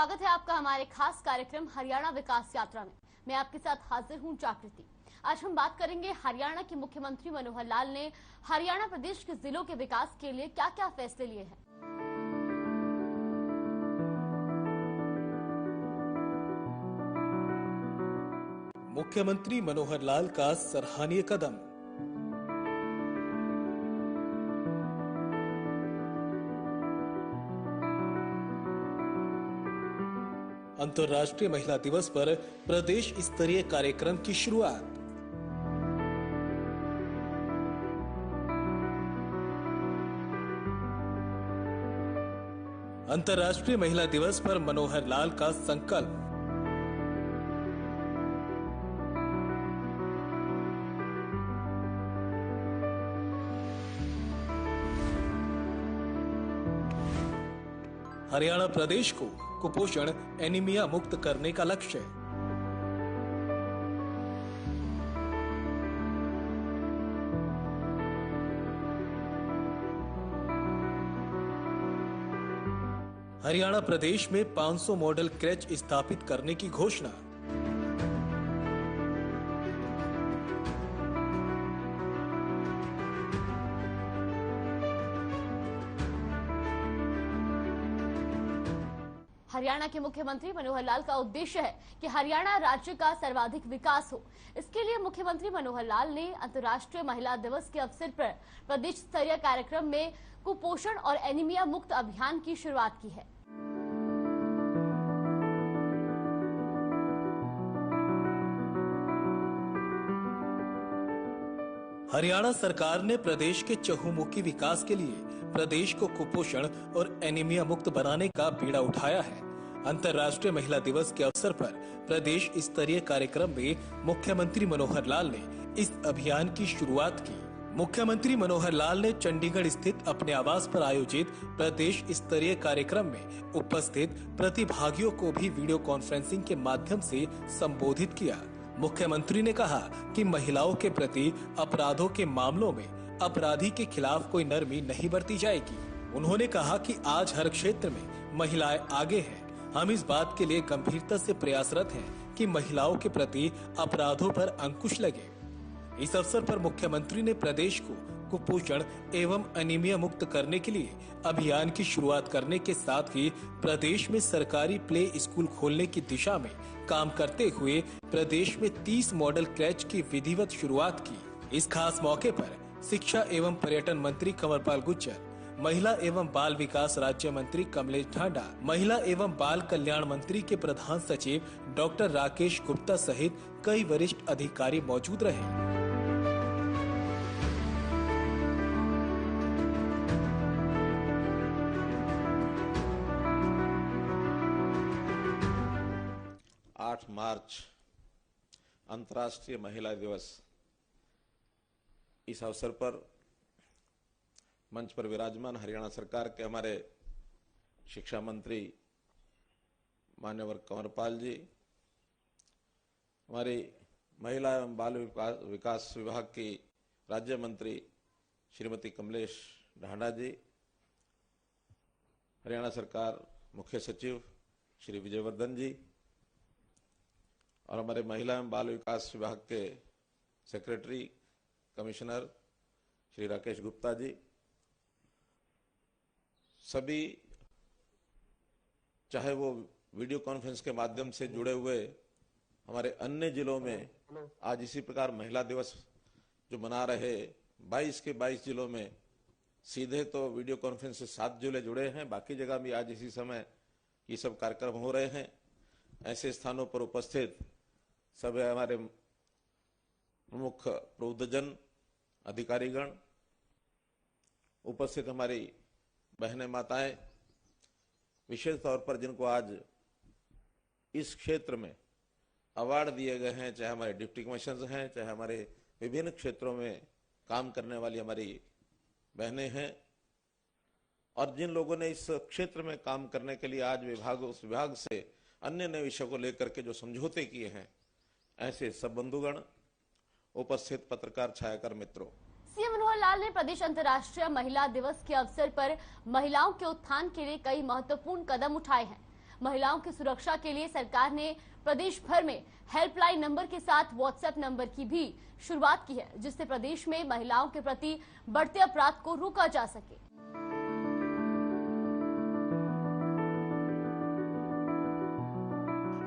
स्वागत है आपका हमारे खास कार्यक्रम हरियाणा विकास यात्रा में। मैं आपके साथ हाजिर हूं जागृति। आज हम बात करेंगे हरियाणा के मुख्यमंत्री मनोहर लाल ने हरियाणा प्रदेश के जिलों के विकास के लिए क्या क्या फैसले लिए हैं। मुख्यमंत्री मनोहर लाल का सराहनीय कदम। अंतर्राष्ट्रीय महिला दिवस पर प्रदेश स्तरीय कार्यक्रम की शुरुआत। अंतर्राष्ट्रीय महिला दिवस पर मनोहर लाल का संकल्प। हरियाणा प्रदेश को कुपोषण एनीमिया मुक्त करने का लक्ष्य। हरियाणा प्रदेश में 500 मॉडल क्रैच स्थापित करने की घोषणा। हरियाणा के मुख्यमंत्री मनोहर लाल का उद्देश्य है कि हरियाणा राज्य का सर्वाधिक विकास हो। इसके लिए मुख्यमंत्री मनोहर लाल ने अंतर्राष्ट्रीय महिला दिवस के अवसर पर प्रदेश स्तरीय कार्यक्रम में कुपोषण और एनीमिया मुक्त अभियान की शुरुआत की है। हरियाणा सरकार ने प्रदेश के चहुमुखी विकास के लिए प्रदेश को कुपोषण और एनीमिया मुक्त बनाने का बीड़ा उठाया है। अंतर्राष्ट्रीय महिला दिवस के अवसर पर प्रदेश स्तरीय कार्यक्रम में मुख्यमंत्री मनोहर लाल ने इस अभियान की शुरुआत की। मुख्यमंत्री मनोहर लाल ने चंडीगढ़ स्थित अपने आवास पर आयोजित प्रदेश स्तरीय कार्यक्रम में उपस्थित प्रतिभागियों को भी वीडियो कॉन्फ्रेंसिंग के माध्यम से संबोधित किया। मुख्यमंत्री ने कहा कि महिलाओं के प्रति अपराधों के मामलों में अपराधी के खिलाफ कोई नरमी नहीं बरती जाएगी। उन्होंने कहा कि आज हर क्षेत्र में महिलाएं आगे हैं। हम इस बात के लिए गंभीरता से प्रयासरत हैं कि महिलाओं के प्रति अपराधों पर अंकुश लगे। इस अवसर पर मुख्यमंत्री ने प्रदेश को कुपोषण एवं एनीमिया मुक्त करने के लिए अभियान की शुरुआत करने के साथ ही प्रदेश में सरकारी प्ले स्कूल खोलने की दिशा में काम करते हुए प्रदेश में 30 मॉडल क्रैच की विधिवत शुरुआत की। इस खास मौके पर शिक्षा एवं पर्यटन मंत्री कंवरपाल गुर्जर, महिला एवं बाल विकास राज्य मंत्री कमलेश ढांडा, महिला एवं बाल कल्याण मंत्री के प्रधान सचिव डॉक्टर राकेश गुप्ता सहित कई वरिष्ठ अधिकारी मौजूद रहे। मार्च अंतर्राष्ट्रीय महिला दिवस। इस अवसर पर मंच पर विराजमान हरियाणा सरकार के हमारे शिक्षा मंत्री मान्यवर कंवरपाल जी, हमारी महिला एवं बाल विकास विभाग की राज्य मंत्री श्रीमती कमलेश ढांडा जी, हरियाणा सरकार मुख्य सचिव श्री विजयवर्धन जी और हमारे महिला एवं बाल विकास विभाग के सेक्रेटरी कमिश्नर श्री राकेश गुप्ता जी, सभी चाहे वो वीडियो कॉन्फ्रेंस के माध्यम से जुड़े हुए हमारे अन्य जिलों में आज इसी प्रकार महिला दिवस जो मना रहे 22 के 22 जिलों में सीधे तो वीडियो कॉन्फ्रेंस से 7 जिले जुड़े हैं, बाकी जगह भी आज इसी समय ये सब कार्यक्रम हो रहे हैं। ऐसे स्थानों पर उपस्थित सभी हमारे प्रमुख प्रबुद्धजन, अधिकारीगण, उपस्थित हमारी बहनें माताएं, विशेष तौर पर जिनको आज इस क्षेत्र में अवार्ड दिए गए हैं, चाहे हमारे डिप्टी कमिश्नर हैं, चाहे हमारे विभिन्न क्षेत्रों में काम करने वाली हमारी बहनें हैं, और जिन लोगों ने इस क्षेत्र में काम करने के लिए आज उस विभाग से अन्य नए विषयों को लेकर के जो समझौते किए हैं, ऐसे सब बंधुगण, उपस्थित पत्रकार, छायाकार मित्रों, सीएम मनोहर लाल ने प्रदेश अंतर्राष्ट्रीय महिला दिवस के अवसर पर महिलाओं के उत्थान के लिए कई महत्वपूर्ण कदम उठाए हैं। महिलाओं की सुरक्षा के लिए सरकार ने प्रदेश भर में हेल्पलाइन नंबर के साथ व्हाट्सएप नंबर की भी शुरुआत की है, जिससे प्रदेश में महिलाओं के प्रति बढ़ते अपराध को रोका जा सके।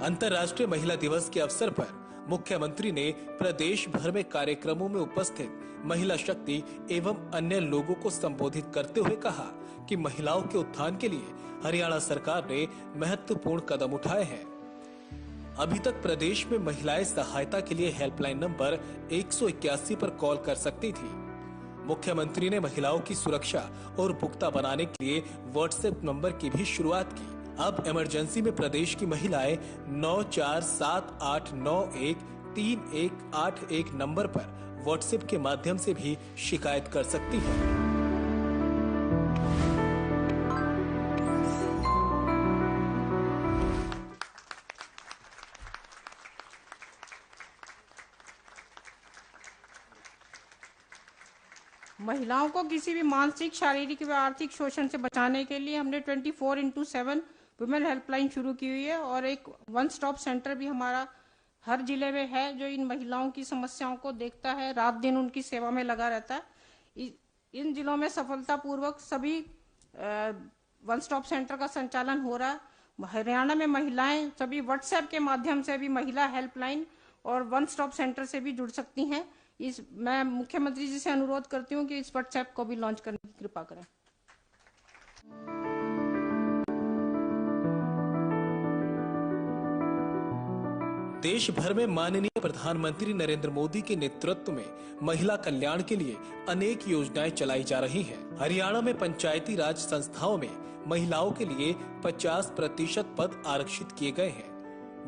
अंतर्राष्ट्रीय महिला दिवस के अवसर पर मुख्यमंत्री ने प्रदेश भर में कार्यक्रमों में उपस्थित महिला शक्ति एवं अन्य लोगों को संबोधित करते हुए कहा कि महिलाओं के उत्थान के लिए हरियाणा सरकार ने महत्वपूर्ण कदम उठाए हैं। अभी तक प्रदेश में महिलाएं सहायता के लिए हेल्पलाइन नंबर 181 पर कॉल कर सकती थी। मुख्यमंत्री ने महिलाओं की सुरक्षा और पुख्ता बनाने के लिए व्हाट्सएप नंबर की भी शुरुआत की। अब इमरजेंसी में प्रदेश की महिलाएं 9478913181 नंबर पर व्हाट्सएप के माध्यम से भी शिकायत कर सकती हैं। महिलाओं को किसी भी मानसिक, शारीरिक व आर्थिक शोषण से बचाने के लिए हमने 24x7 वुमेन हेल्पलाइन शुरू की हुई है और एक वन स्टॉप सेंटर भी हमारा हर जिले में है जो इन महिलाओं की समस्याओं को देखता है, रात दिन उनकी सेवा में लगा रहता है। इन जिलों में सफलतापूर्वक सभी वन स्टॉप सेंटर का संचालन हो रहा है। हरियाणा में महिलाएं सभी व्हाट्सएप के माध्यम से भी महिला हेल्पलाइन और वन स्टॉप सेंटर से भी जुड़ सकती हैं। मैं मुख्यमंत्री जी से अनुरोध करती हूँ कि इस व्हाट्सएप को भी लॉन्च करने की कृपा करें। देश भर में माननीय प्रधानमंत्री नरेंद्र मोदी के नेतृत्व में महिला कल्याण के लिए अनेक योजनाएं चलाई जा रही हैं। हरियाणा में पंचायती राज संस्थाओं में महिलाओं के लिए 50% पद आरक्षित किए गए हैं।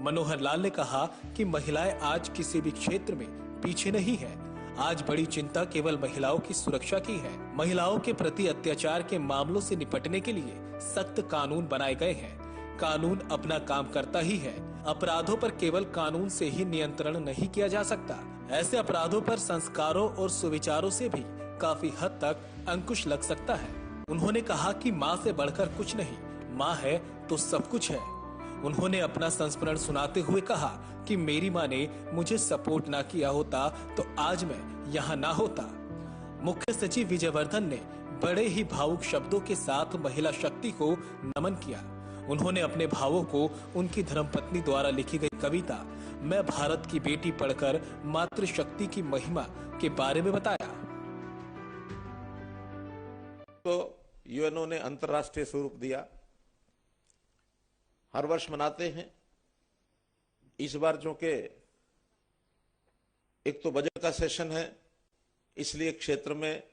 मनोहर लाल ने कहा कि महिलाएं आज किसी भी क्षेत्र में पीछे नहीं है। आज बड़ी चिंता केवल महिलाओं की सुरक्षा की है। महिलाओं के प्रति अत्याचार के मामलों से निपटने के लिए सख्त कानून बनाए गए हैं। कानून अपना काम करता ही है। अपराधों पर केवल कानून से ही नियंत्रण नहीं किया जा सकता। ऐसे अपराधों पर संस्कारों और सुविचारों से भी काफी हद तक अंकुश लग सकता है। उन्होंने कहा कि माँ से बढ़कर कुछ नहीं, माँ है तो सब कुछ है। उन्होंने अपना संस्मरण सुनाते हुए कहा कि मेरी माँ ने मुझे सपोर्ट ना किया होता तो आज मैं यहाँ ना होता। मुख्य सचिव विजयवर्धन ने बड़े ही भावुक शब्दों के साथ महिला शक्ति को नमन किया। उन्होंने अपने भावों को उनकी धर्मपत्नी द्वारा लिखी गई कविता मैं भारत की बेटी पढ़कर मातृशक्ति की महिमा के बारे में बताया। तो यूएनओ ने अंतर्राष्ट्रीय स्वरूप दिया, हर वर्ष मनाते हैं। इस बार जो कि एक तो बजट का सेशन है, इसलिए क्षेत्र में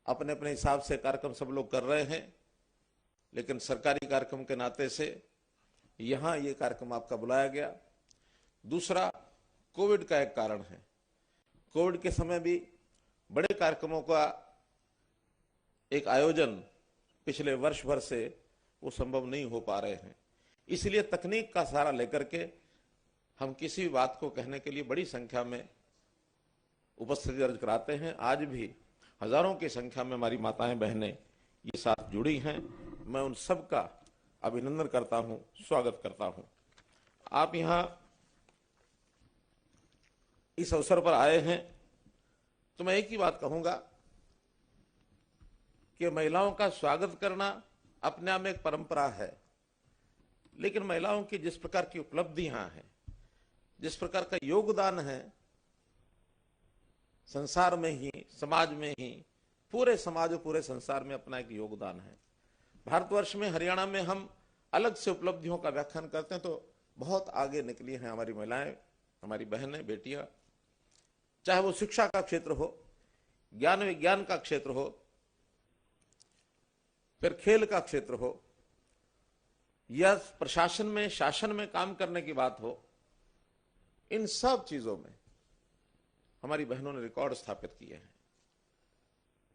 अपने अपने हिसाब से कार्यक्रम सब लोग कर रहे हैं, लेकिन सरकारी कार्यक्रम के नाते से यहां ये कार्यक्रम आपका बुलाया गया। दूसरा, कोविड का एक कारण है। कोविड के समय भी बड़े कार्यक्रमों का एक आयोजन पिछले वर्ष भर से वो संभव नहीं हो पा रहे हैं। इसलिए तकनीक का सहारा लेकर के हम किसी भी बात को कहने के लिए बड़ी संख्या में उपस्थिति दर्ज कराते हैं। आज भी हजारों की संख्या में हमारी माताएं बहनें ये साथ जुड़ी हैं। मैं उन सब का अभिनंदन करता हूं, स्वागत करता हूं। आप यहां इस अवसर पर आए हैं तो मैं एक ही बात कहूंगा कि महिलाओं का स्वागत करना अपने आप में एक परंपरा है, लेकिन महिलाओं की जिस प्रकार की उपलब्धियां हैं, जिस प्रकार का योगदान है संसार में ही, समाज में ही, पूरे समाज और पूरे संसार में अपना एक योगदान है। भारतवर्ष में, हरियाणा में हम अलग से उपलब्धियों का व्याख्यान करते हैं तो बहुत आगे निकली हैं हमारी महिलाएं, हमारी बहनें, बेटियां। चाहे वो शिक्षा का क्षेत्र हो, ज्ञान विज्ञान का क्षेत्र हो, फिर खेल का क्षेत्र हो, या प्रशासन में, शासन में काम करने की बात हो, इन सब चीजों में हमारी बहनों ने रिकॉर्ड स्थापित किए हैं।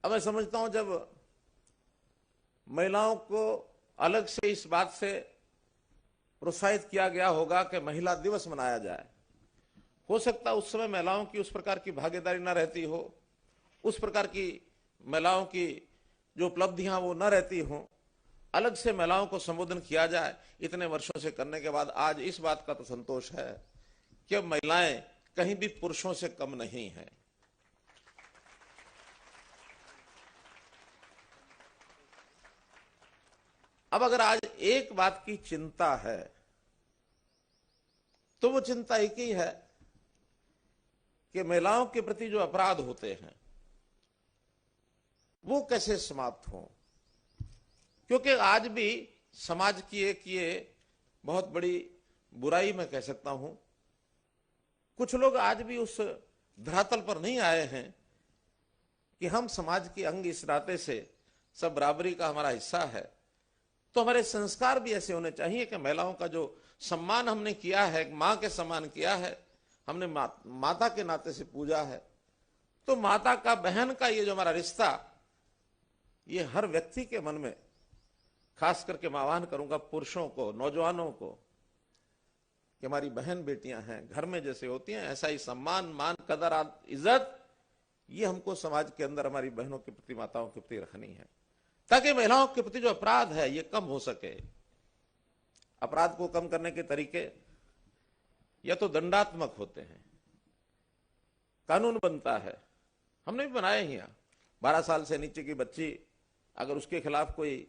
अब मैं समझता हूं जब महिलाओं को अलग से इस बात से प्रोत्साहित किया गया होगा कि महिला दिवस मनाया जाए, हो सकता है उस समय महिलाओं की उस प्रकार की भागीदारी न रहती हो, उस प्रकार की महिलाओं की जो उपलब्धियां वो न रहती हो, अलग से महिलाओं को संबोधन किया जाए, इतने वर्षों से करने के बाद आज इस बात का तो संतोष है कि अब महिलाएं कहीं भी पुरुषों से कम नहीं हैं। अब अगर आज एक बात की चिंता है तो वो चिंता एक ही है कि महिलाओं के प्रति जो अपराध होते हैं वो कैसे समाप्त हों, क्योंकि आज भी समाज की एक ये बहुत बड़ी बुराई मैं कह सकता हूं, कुछ लोग आज भी उस धरातल पर नहीं आए हैं कि हम समाज के अंग इस नाते से सब बराबरी का हमारा हिस्सा है, तो हमारे संस्कार भी ऐसे होने चाहिए कि महिलाओं का जो सम्मान हमने किया है, मां के समान किया है, हमने माता के नाते से पूजा है, तो माता का, बहन का ये जो हमारा रिश्ता, ये हर व्यक्ति के मन में, खास करके मैं आह्वान करूंगा पुरुषों को, नौजवानों को, कि हमारी बहन बेटियां हैं, घर में जैसे होती हैं ऐसा ही सम्मान, मान, कदर, इज्जत, ये हमको समाज के अंदर हमारी बहनों के प्रति, माताओं के प्रति रखनी है, ताकि महिलाओं के प्रति जो अपराध है ये कम हो सके। अपराध को कम करने के तरीके या तो दंडात्मक होते हैं, कानून बनता है, हमने भी बनाए ही, 12 साल से नीचे की बच्ची अगर उसके खिलाफ कोई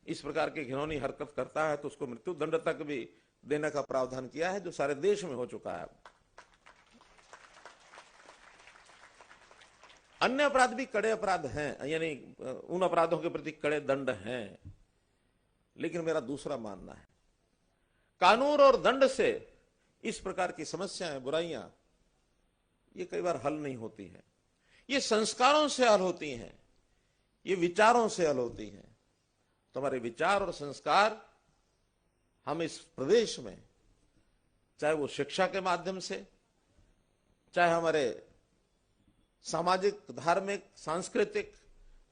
इस प्रकार की घिनौनी हरकत करता है तो उसको मृत्यु दंड तक भी देने का प्रावधान किया है, जो सारे देश में हो चुका है। अन्य अपराध भी कड़े अपराध हैं, यानी उन अपराधों के प्रति कड़े दंड हैं, लेकिन मेरा दूसरा मानना है कानून और दंड से इस प्रकार की समस्याएं, बुराइयां, ये कई बार हल नहीं होती हैं, ये संस्कारों से हल होती हैं, ये विचारों से हल होती हैं। तो हमारे विचार और संस्कार हम इस प्रदेश में, चाहे वो शिक्षा के माध्यम से, चाहे हमारे सामाजिक, धार्मिक, सांस्कृतिक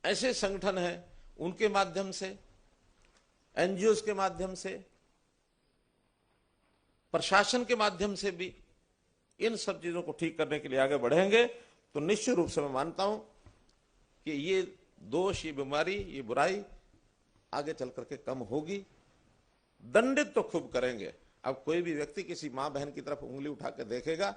ऐसे संगठन हैं उनके माध्यम से, एनजीओ के माध्यम से, प्रशासन के माध्यम से भी इन सब चीजों को ठीक करने के लिए आगे बढ़ेंगे तो निश्चित रूप से मैं मानता हूं कि ये दोष, ये बीमारी, ये बुराई आगे चल करके कम होगी। दंडित तो खूब करेंगे। अब कोई भी व्यक्ति किसी मां बहन की तरफ उंगली उठा के देखेगा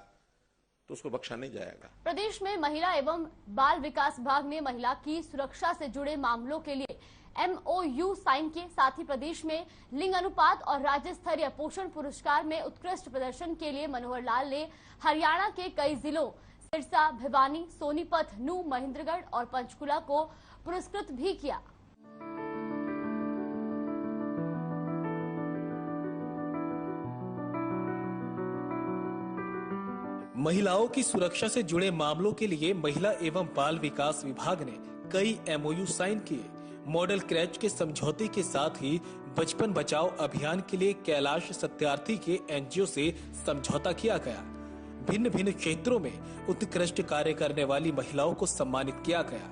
तो उसको बख्शा नहीं जाएगा। प्रदेश में महिला एवं बाल विकास विभाग ने महिला की सुरक्षा से जुड़े मामलों के लिए MOU साइन किए। साथ ही प्रदेश में लिंग अनुपात और राज्य स्तरीय पोषण पुरस्कार में उत्कृष्ट प्रदर्शन के लिए मनोहर लाल ने हरियाणा के कई जिलों सिरसा, भिवानी, सोनीपत, नूह, महेंद्रगढ़ और पंचकुला को पुरस्कृत भी किया। महिलाओं की सुरक्षा से जुड़े मामलों के लिए महिला एवं बाल विकास विभाग ने कई MOU साइन किए। मॉडल क्रैच के समझौते के साथ ही बचपन बचाओ अभियान के लिए कैलाश सत्यार्थी के NGO से समझौता किया गया। भिन्न भिन्न क्षेत्रों में उत्कृष्ट कार्य करने वाली महिलाओं को सम्मानित किया गया।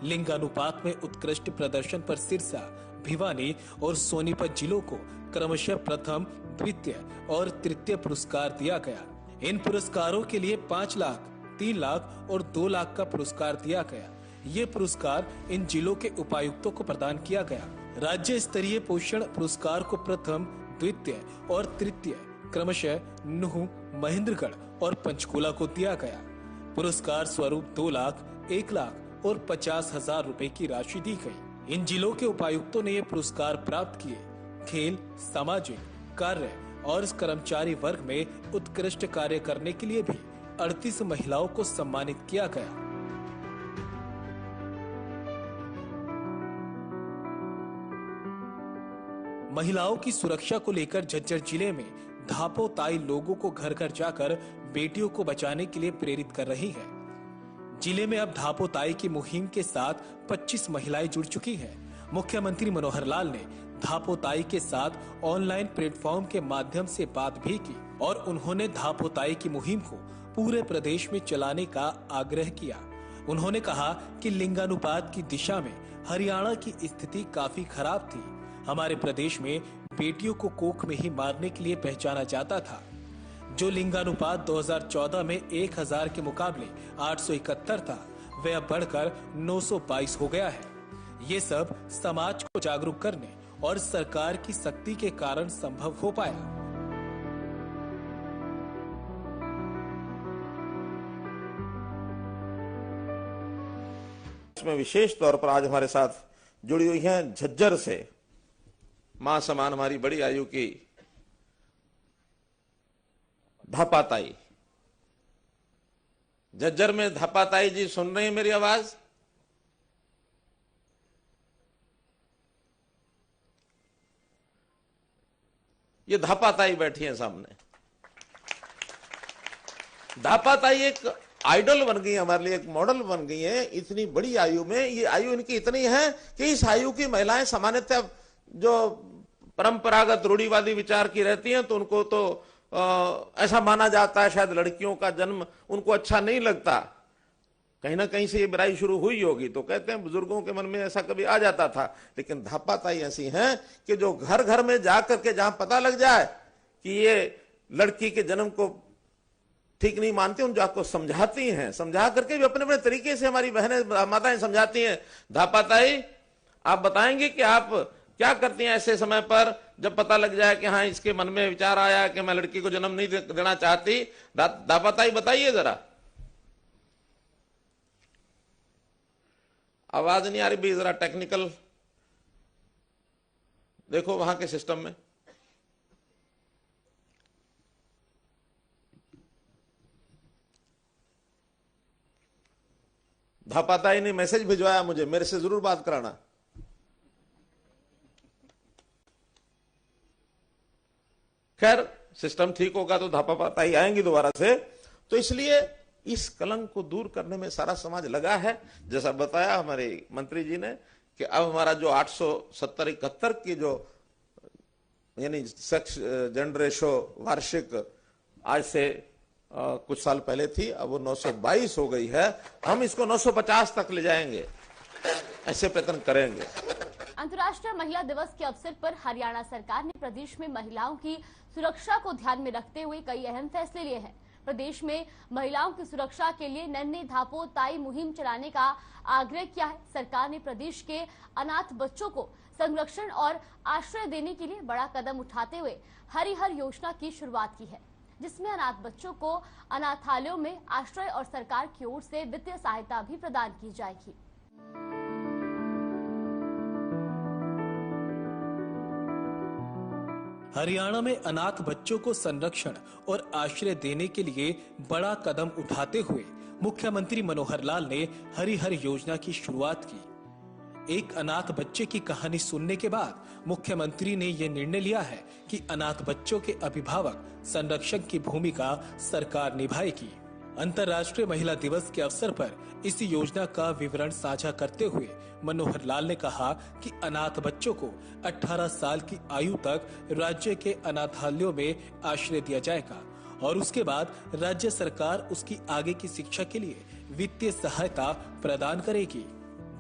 लिंग अनुपात में उत्कृष्ट प्रदर्शन पर सिरसा, भिवानी और सोनीपत जिलों को क्रमशः प्रथम, द्वितीय और तृतीय पुरस्कार दिया गया। इन पुरस्कारों के लिए 5 लाख, 3 लाख और 2 लाख का पुरस्कार दिया गया। ये पुरस्कार इन जिलों के उपायुक्तों को प्रदान किया गया। राज्य स्तरीय पोषण पुरस्कार को प्रथम, द्वितीय और तृतीय क्रमशः नूह, महेंद्रगढ़ और पंचकुला को दिया गया। पुरस्कार स्वरूप 2 लाख, 1 लाख और 50,000 रुपए की राशि दी गई। इन जिलों के उपायुक्तों ने ये पुरस्कार प्राप्त किए। खेल, सामाजिक कार्य और इस कर्मचारी वर्ग में उत्कृष्ट कार्य करने के लिए भी 38 महिलाओं को सम्मानित किया गया। महिलाओं की सुरक्षा को लेकर झज्जर जिले में धापो ताई लोगों को घर घर जाकर बेटियों को बचाने के लिए प्रेरित कर रही है। जिले में अब धापो ताई की मुहिम के साथ 25 महिलाएं जुड़ चुकी हैं। मुख्यमंत्री मनोहर लाल ने धापो ताई के साथ ऑनलाइन प्लेटफॉर्म के माध्यम से बात भी की और उन्होंने धापो ताई की मुहिम को पूरे प्रदेश में चलाने का आग्रह किया। उन्होंने कहा कि लिंगानुपात की दिशा में हरियाणा की स्थिति काफी खराब थी। हमारे प्रदेश में बेटियों को कोख में ही मारने के लिए पहचाना जाता था। जो लिंगानुपात 2014 में 1000 के मुकाबले 871 था, वह अब बढ़कर 922 हो गया है। ये सब समाज को जागरूक करने और सरकार की सख्ती के कारण संभव हो पाया। इसमें विशेष तौर पर आज हमारे साथ जुड़ी हुई हैं झज्जर से मां समान हमारी बड़ी आयु की धापाताई। झज्जर में धापाताई जी सुन रही हैं मेरी आवाज? ये धापाताई बैठी है सामने। धापाताई एक आइडल बन गई, हमारे लिए एक मॉडल बन गई है। इतनी बड़ी आयु में, ये आयु इनकी इतनी है कि इस आयु की महिलाएं सामान्यतः जो परंपरागत रूढ़िवादी विचार की रहती हैं तो उनको तो ऐसा माना जाता है शायद लड़कियों का जन्म उनको अच्छा नहीं लगता। कहीं ना कहीं से ये बुराई शुरू हुई होगी, तो कहते हैं बुजुर्गों के मन में ऐसा कभी आ जाता था। लेकिन धापाताई ऐसी हैं कि जो घर घर में जाकर के जहां पता लग जाए कि ये लड़की के जन्म को ठीक नहीं मानती, उन जाको समझाती हैं। समझा करके भी अपने अपने तरीके से हमारी बहनें माताएं समझाती हैं। धापाताई, आप बताएंगे कि आप क्या करती हैं ऐसे समय पर जब पता लग जाए कि हाँ इसके मन में विचार आया कि मैं लड़की को जन्म नहीं देना चाहती? धापाताई बताइए जरा। आवाज नहीं आ रही भी, जरा टेक्निकल देखो वहां के सिस्टम में। धापाताई ने मैसेज भिजवाया मुझे, मेरे से जरूर बात कराना। खैर सिस्टम ठीक होगा तो धापाताई आएंगी दोबारा से। तो इसलिए इस कलंक को दूर करने में सारा समाज लगा है। जैसा बताया हमारे मंत्री जी ने कि अब हमारा जो 870-71 की जो यानी सेक्स जेंडर रेशो वार्षिक आज से कुछ साल पहले थी, अब वो 922 हो गई है। हम इसको 950 तक ले जाएंगे, ऐसे प्रयत्न करेंगे। अंतर्राष्ट्रीय महिला दिवस के अवसर पर हरियाणा सरकार ने प्रदेश में महिलाओं की सुरक्षा को ध्यान में रखते हुए कई अहम फैसले लिए हैं। प्रदेश में महिलाओं की सुरक्षा के लिए नन्ही धापो ताई मुहिम चलाने का आग्रह किया है। सरकार ने प्रदेश के अनाथ बच्चों को संरक्षण और आश्रय देने के लिए बड़ा कदम उठाते हुए हरिहर योजना की शुरुआत की है, जिसमें अनाथ बच्चों को अनाथालयों में आश्रय और सरकार की ओर से वित्तीय सहायता भी प्रदान की जाएगी। हरियाणा में अनाथ बच्चों को संरक्षण और आश्रय देने के लिए बड़ा कदम उठाते हुए मुख्यमंत्री मनोहर लाल ने हरिहर योजना की शुरुआत की। एक अनाथ बच्चे की कहानी सुनने के बाद मुख्यमंत्री ने यह निर्णय लिया है कि अनाथ बच्चों के अभिभावक संरक्षक की भूमिका सरकार निभाएगी। अंतर्राष्ट्रीय महिला दिवस के अवसर पर इस योजना का विवरण साझा करते हुए मनोहर लाल ने कहा कि अनाथ बच्चों को 18 साल की आयु तक राज्य के अनाथालयों में आश्रय दिया जाएगा और उसके बाद राज्य सरकार उसकी आगे की शिक्षा के लिए वित्तीय सहायता प्रदान करेगी।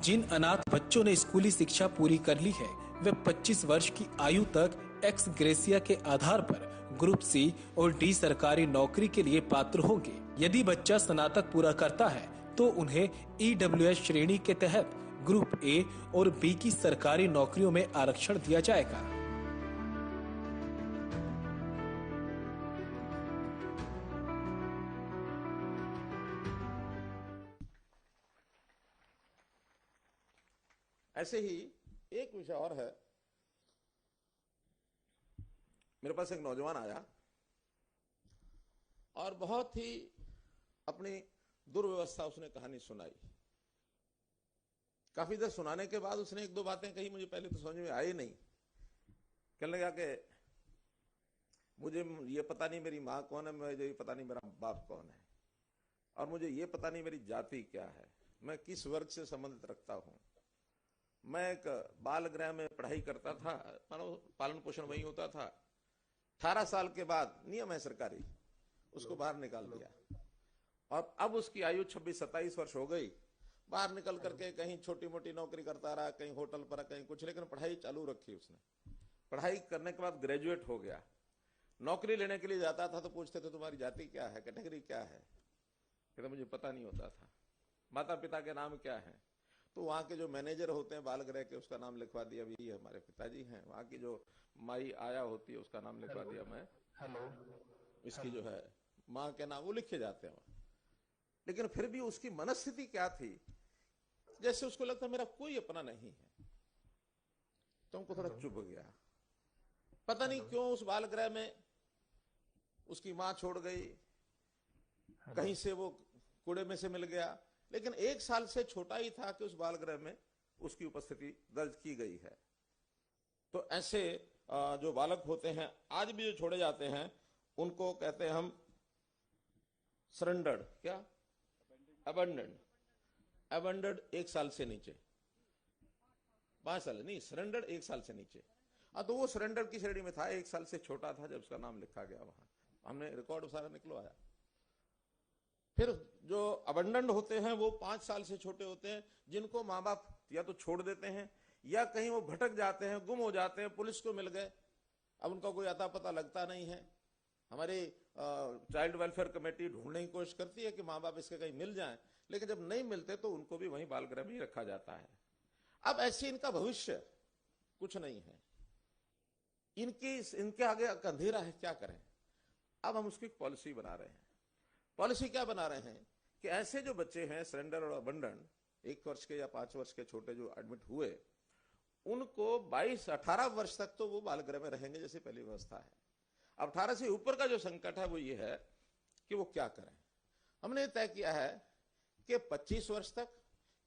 जिन अनाथ बच्चों ने स्कूली शिक्षा पूरी कर ली है वे 25 वर्ष की आयु तक एक्स ग्रेसिया के आधार पर ग्रुप सी और डी सरकारी नौकरी के लिए पात्र होंगे। यदि बच्चा स्नातक पूरा करता है तो उन्हें EWS श्रेणी के तहत ग्रुप ए और बी की सरकारी नौकरियों में आरक्षण दिया जाएगा। ऐसे ही एक विषय और है। मेरे पास एक नौजवान आया और बहुत ही अपनी दुर्व्यवस्था उसने कहानी सुनाई। काफी देर सुनाने के बाद उसने एक दो बातें कही, मुझे पहले तो समझ में आई नहीं। कहने लगा कि मुझे ये पता नहीं मेरी माँ कौन है, मुझे ये पता नहीं मेरा बाप कौन है, और मुझे ये पता नहीं मेरी जाति क्या है, मैं किस वर्ग से संबंधित रखता हूं। मैं एक बाल गृह में पढ़ाई करता था, पालन पोषण वही होता था। 18 साल के बाद नियम है सरकारी, उसको बाहर निकाल दिया और अब उसकी आयु 26-27 वर्ष हो गई। बाहर निकल करके कहीं छोटी मोटी नौकरी करता रहा, कहीं होटल पर, कहीं कुछ, लेकिन पढ़ाई चालू रखी उसने। पढ़ाई करने के बाद ग्रेजुएट हो गया। नौकरी लेने के लिए जाता था तो पूछते थे तुम्हारी जाति क्या है, कैटेगरी क्या है, कहता मुझे पता नहीं होता था। माता पिता के नाम क्या है। तो वहाँ के जो मैनेजर होते हैं बाल गृह के, उसका नाम लिखवा दिया, अभी हमारे पिताजी हैं। वहाँ की जो माई आया होती है उसका नाम लिखवा दिया मैं, इसकी जो है माँ के नाम वो लिखे जाते हैं वहाँ। लेकिन फिर भी उसकी मनस्थिति क्या थी, जैसे उसको लगता मेरा कोई अपना नहीं है। तो हमको थोड़ा चुभ गया, पता नहीं क्यों उस बाल गृह में उसकी माँ छोड़ गई, कहीं से वो कूड़े में से मिल गया, लेकिन 1 साल से छोटा ही था कि उस बाल गृह में उसकी उपस्थिति दर्ज की गई है। तो ऐसे जो बालक होते हैं आज भी जो छोड़े जाते हैं उनको कहते हैं हम सरेंडर्ड, क्या अबंडेंड 1 साल से नीचे, 5 साल नहीं, सरेंडर्ड 1 साल से नीचे। तो वो सरेंडर की श्रेणी में था, 1 साल से छोटा था जब उसका नाम लिखा गया। वहां हमने रिकॉर्ड सारा निकलवाया। फिर जो अबंडन होते हैं वो 5 साल से छोटे होते हैं, जिनको माँ बाप या तो छोड़ देते हैं या कहीं वो भटक जाते हैं, गुम हो जाते हैं, पुलिस को मिल गए, अब उनका कोई अता पता लगता नहीं है। हमारी चाइल्ड वेलफेयर कमेटी ढूंढने की कोशिश करती है कि माँ बाप इसके कहीं मिल जाएं, लेकिन जब नहीं मिलते तो उनको भी वहीं बाल गृह में ही रखा जाता है। अब ऐसे इनका भविष्य कुछ नहीं है, इनके आगे अंधेरा है, क्या करें। अब हम उसकी पॉलिसी बना रहे हैं। पॉलिसी क्या बना रहे हैं कि ऐसे जो बच्चे हैं सरेंडर और अबंडन, 1 वर्ष के या 5 वर्ष के छोटे जो एडमिट हुए, उनको 18 वर्ष तक तो वो बाल गृह में रहेंगे जैसे पहली व्यवस्था है। अब 18 से ऊपर का जो संकट है वो ये है कि वो क्या करें। हमने तय किया है कि 25 वर्ष तक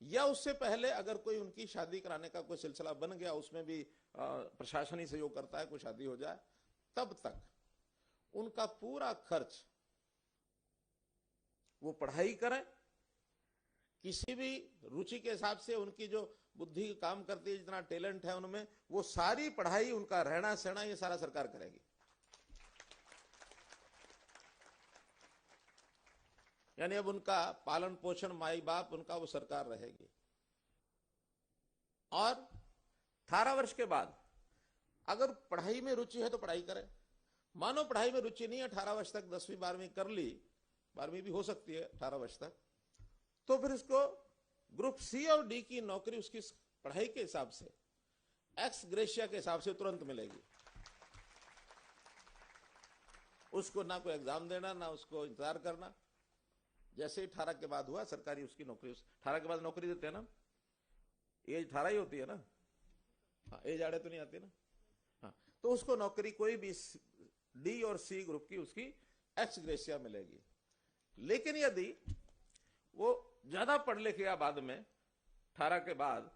या उससे पहले अगर कोई उनकी शादी कराने का कोई सिलसिला बन गया, उसमें भी प्रशासन ही सहयोग करता है, कोई शादी हो जाए, तब तक उनका पूरा खर्च वो पढ़ाई करें, किसी भी रुचि के हिसाब से उनकी जो बुद्धि काम करती है, जितना टैलेंट है उनमें, वो सारी पढ़ाई, उनका रहना सहना, ये सारा सरकार करेगी। यानी अब उनका पालन पोषण, माई बाप, उनका वो सरकार रहेगी। और 18 वर्ष के बाद अगर पढ़ाई में रुचि है तो पढ़ाई करें। मानो पढ़ाई में रुचि नहीं है, 18 वर्ष तक 10वीं 12वीं कर ली, 12वीं भी हो सकती है 18 वर्ष तक, तो फिर उसको ग्रुप सी और डी की नौकरी उसकी पढ़ाई के हिसाब से, एक्स ग्रेशिया के हिसाब से तुरंत मिलेगी। उसको ना कोई एग्जाम देना, ना उसको इंतजार करना। जैसे ही 18 के बाद हुआ सरकारी उसकी नौकरी, 18 के बाद नौकरी देते हैं ना, एज 18 ही होती है ना, हाँ, एज आड़े तो नहीं आती ना, हाँ, तो उसको नौकरी कोई भी डी और सी ग्रुप की उसकी एक्स ग्रेशिया मिलेगी। लेकिन यदि वो ज्यादा पढ़ लिख गया बाद में, 18 के बाद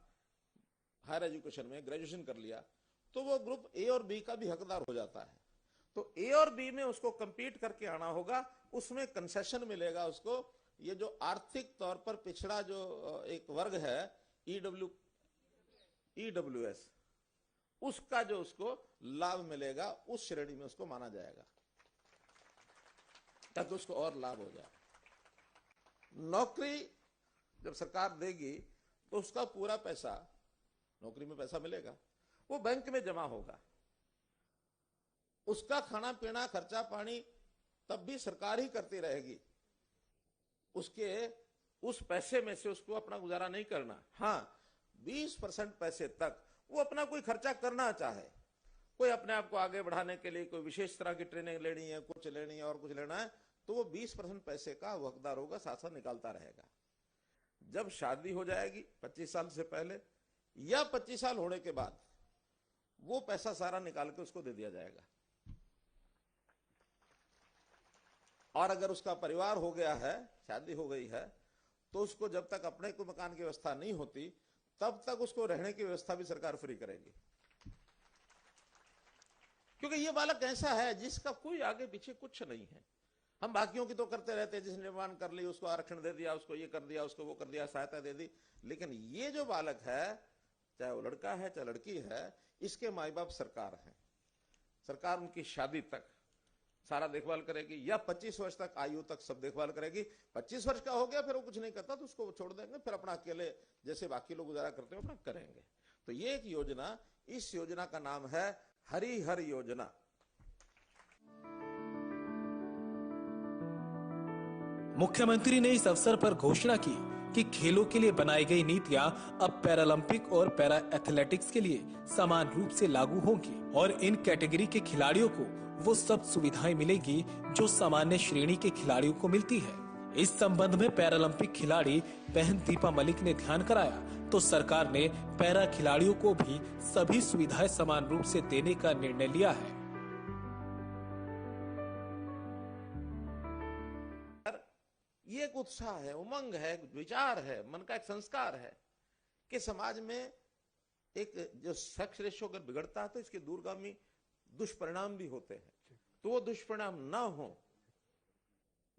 हायर एजुकेशन में ग्रेजुएशन कर लिया, तो वो ग्रुप ए और बी का भी हकदार हो जाता है। तो ए और बी में उसको कंपीट करके आना होगा, उसमें कंसेशन मिलेगा उसको। ये जो आर्थिक तौर पर पिछड़ा जो एक वर्ग है, ईडब्ल्यूएस, उसका जो उसको लाभ मिलेगा, उस श्रेणी में उसको माना जाएगा, ताकि उसको और लाभ हो जाए। नौकरी जब सरकार देगी तो उसका पूरा पैसा, नौकरी में पैसा मिलेगा, वो बैंक में जमा होगा। उसका खाना पीना, खर्चा पानी तब भी सरकार ही करती रहेगी। उसके उस पैसे में से उसको अपना गुजारा नहीं करना। हाँ, 20% पैसे तक वो अपना कोई खर्चा करना चाहे, कोई अपने आप को आगे बढ़ाने के लिए कोई विशेष तरह की ट्रेनिंग लेनी है, कुछ लेनी है और कुछ लेना है, तो वो 20% पैसे का वो हकदार होगा, साथ साथ निकालता रहेगा। जब शादी हो जाएगी 25 साल से पहले या 25 साल होने के बाद, वो पैसा सारा निकाल के उसको दे दिया जाएगा। और अगर उसका परिवार हो गया है, शादी हो गई है, तो उसको जब तक अपने को मकान की व्यवस्था नहीं होती, तब तक उसको रहने की व्यवस्था भी सरकार फ्री करेगी। क्योंकि ये बालक ऐसा है जिसका कोई आगे पीछे कुछ नहीं है। हम बाकियों की तो करते रहते हैं, जिसने निर्माण कर ली उसको आरक्षण दे दिया, उसको ये कर दिया, उसको वो कर दिया, सहायता दे दी। लेकिन ये जो बालक है, चाहे वो लड़का है चाहे लड़की है, इसके माई बाप सरकार है। सरकार उनकी शादी तक सारा देखभाल करेगी, या 25 वर्ष तक आयु तक सब देखभाल करेगी। 25 वर्ष का हो गया फिर वो कुछ नहीं करता तो उसको छोड़ देंगे, फिर अपना अकेले जैसे बाकी लोग गुजारा करते हैं अपना करेंगे। तो ये एक योजना, इस योजना का नाम है हरिहर योजना। मुख्यमंत्री ने इस अवसर पर घोषणा की कि खेलों के लिए बनाई गई नीतियां अब पैरालंपिक और पैरा एथलेटिक्स के लिए समान रूप से लागू होंगी और इन कैटेगरी के खिलाड़ियों को वो सब सुविधाएं मिलेगी जो सामान्य श्रेणी के खिलाड़ियों को मिलती है। इस संबंध में पैरालंपिक खिलाड़ी बहन दीपा मलिक ने ध्यान कराया तो सरकार ने पैरा खिलाड़ियों को भी सभी सुविधाएं समान रूप से देने का निर्णय लिया है। ये एक उत्साह है, उमंग है, एक विचार है, मन का एक संस्कार है कि समाज में एक जो सेक्स रेशियो अगर बिगड़ता है तो इसके दूरगामी दुष्परिणाम भी होते हैं, तो वो दुष्परिणाम ना हो,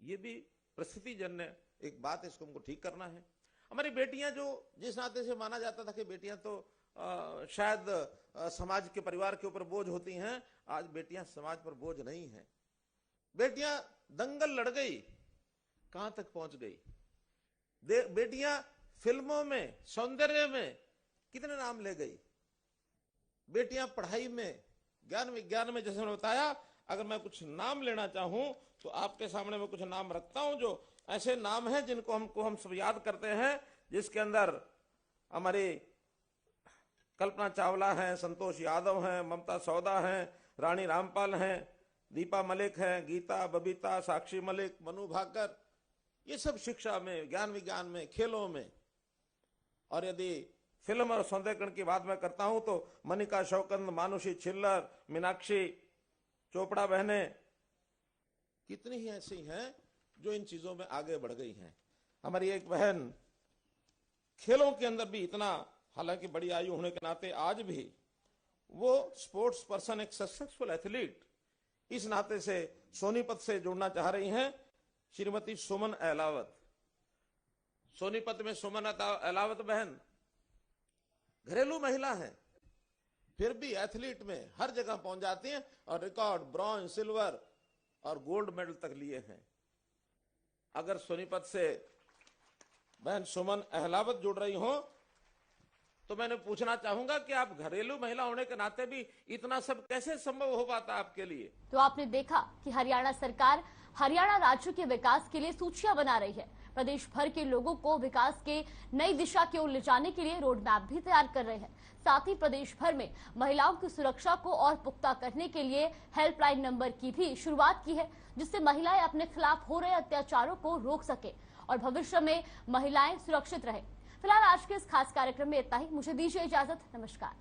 ये भी परिस्थिति जन्य एक बात है, इसको हमको ठीक करना है। हमारी बेटियां जो जिस नाते से माना जाता था कि बेटियां तो शायद समाज के परिवार के ऊपर बोझ होती हैं, आज बेटियां समाज पर बोझ नहीं हैं। बेटियां दंगल लड़ गई, कहां तक पहुंच गई। बेटियां फिल्मों में, सौंदर्य में कितने नाम ले गई। बेटियां पढ़ाई में, ज्ञान विज्ञान में, जैसे मैंने बताया, अगर मैं कुछ नाम लेना चाहूं तो आपके सामने मैं कुछ नाम रखता हूं जो ऐसे नाम हैं जिनको हम सब याद करते हैं, जिसके अंदर हमारी कल्पना चावला हैं, संतोष यादव हैं, ममता सौदा हैं, रानी रामपाल हैं, दीपा मलिक हैं, गीता, बबीता, साक्षी मलिक, मनु भाकर, ये सब शिक्षा में, ज्ञान विज्ञान में, खेलों में। और यदि फिल्म और सौंदर्यकरण की बात मैं करता हूं तो मनिका शौकंद, मानुषी छिल्लर, मीनाक्षी चोपड़ा बहनें कितनी ही ऐसी हैं जो इन चीजों में आगे बढ़ गई हैं। हमारी एक बहन खेलों के अंदर भी इतना, हालांकि बड़ी आयु होने के नाते आज भी वो स्पोर्ट्स पर्सन, एक सक्सेसफुल एथलीट, इस नाते से सोनीपत से जुड़ना चाह रही हैं श्रीमती सुमन अहलावत। सोनीपत में सुमन अहलावत बहन घरेलू महिला हैं, फिर भी एथलीट में हर जगह पहुंच जाती हैं और रिकॉर्ड ब्रॉन्ज, सिल्वर और गोल्ड मेडल तक लिए हैं। अगर सोनीपत से बहन सुमन अहलावत जुड़ रही हो तो मैंने पूछना चाहूंगा कि आप घरेलू महिला होने के नाते भी इतना सब कैसे संभव हो पाता आपके लिए। तो आपने देखा कि हरियाणा सरकार हरियाणा राज्य के विकास के लिए सूचियां बना रही है, प्रदेश भर के लोगों को विकास के नई दिशा की ओर ले जाने के लिए रोड मैप भी तैयार कर रहे हैं। साथ ही प्रदेश भर में महिलाओं की सुरक्षा को और पुख्ता करने के लिए हेल्पलाइन नंबर की भी शुरुआत की है, जिससे महिलाएं अपने खिलाफ हो रहे अत्याचारों को रोक सके और भविष्य में महिलाएं सुरक्षित रहे। फिलहाल आज के इस खास कार्यक्रम में इतना ही। मुझे दीजिए इजाजत। नमस्कार।